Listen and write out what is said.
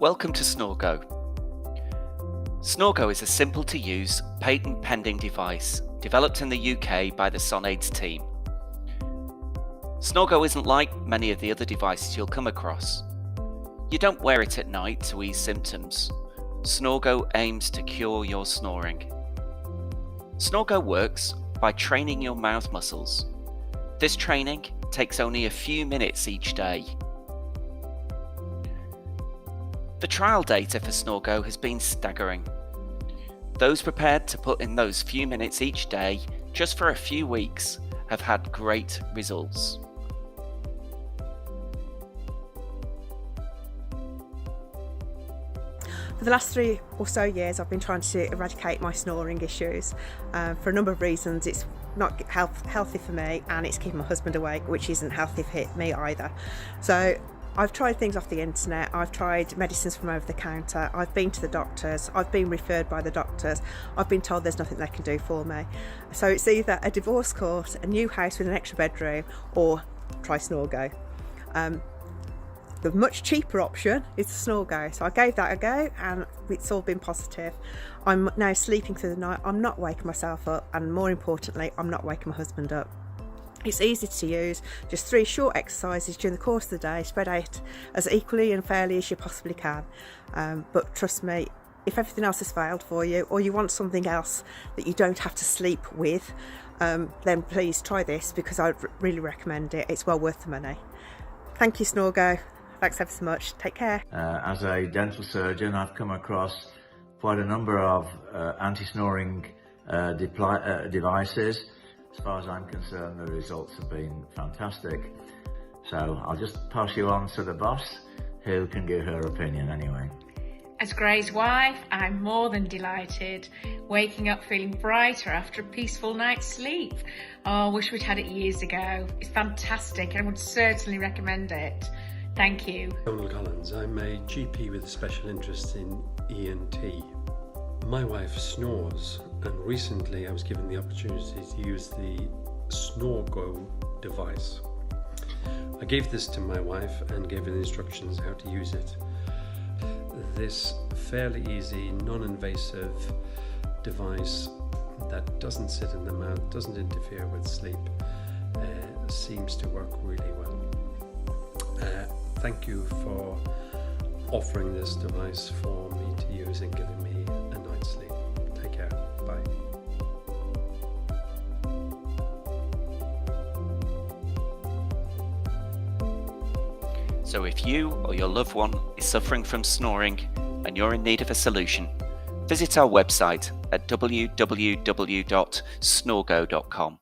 Welcome to Snorgo. Snorgo is a simple-to-use, patent-pending device developed in the UK by the Sonaids team. Snorgo isn't like many of the other devices you'll come across. You don't wear it at night to ease symptoms. Snorgo aims to cure your snoring. Snorgo works by training your mouth muscles. This training takes only a few minutes each day. The trial data for Snorgo has been staggering. Those prepared to put in those few minutes each day, just for a few weeks, have had great results. For the last 3 or so years, I've been trying to eradicate my snoring issues. For a number of reasons, it's not healthy for me, and it's keeping my husband awake, which isn't healthy for me either. So I've tried things off the internet, I've tried medicines from over the counter, I've been to the doctors, I've been referred by the doctors, I've been told there's nothing they can do for me. So it's either a divorce court, a new house with an extra bedroom, or try Snorgo. The much cheaper option is the Snorgo. So I gave that a go and it's all been positive. I'm now sleeping through the night, I'm not waking myself up, and more importantly, I'm not waking my husband up. It's easy to use, just 3 short exercises during the course of the day, spread out as equally and fairly as you possibly can. But trust me, if everything else has failed for you, or you want something else that you don't have to sleep with, then please try this, because I really recommend it. It's well worth the money. Thank you, Snorgo. Thanks ever so much. Take care. As a dental surgeon, I've come across quite a number of anti-snoring devices. As far as I'm concerned, the results have been fantastic. So I'll just pass you on to the boss, who can give her opinion anyway. As Gray's wife, I'm more than delighted. Waking up feeling brighter after a peaceful night's sleep. Oh, I wish we'd had it years ago. It's fantastic and I would certainly recommend it. Thank you. Donald Collins. I'm a GP with a special interest in ENT. My wife snores, and recently I was given the opportunity to use the Snorgo device. I gave this to my wife and gave her the instructions how to use it. This fairly easy, non-invasive device that doesn't sit in the mouth, doesn't interfere with sleep, seems to work really well. Thank you for offering this device for me to use and giving me a night's sleep. Take care. Bye. So if you or your loved one is suffering from snoring and you're in need of a solution, visit our website at www.snorgo.com.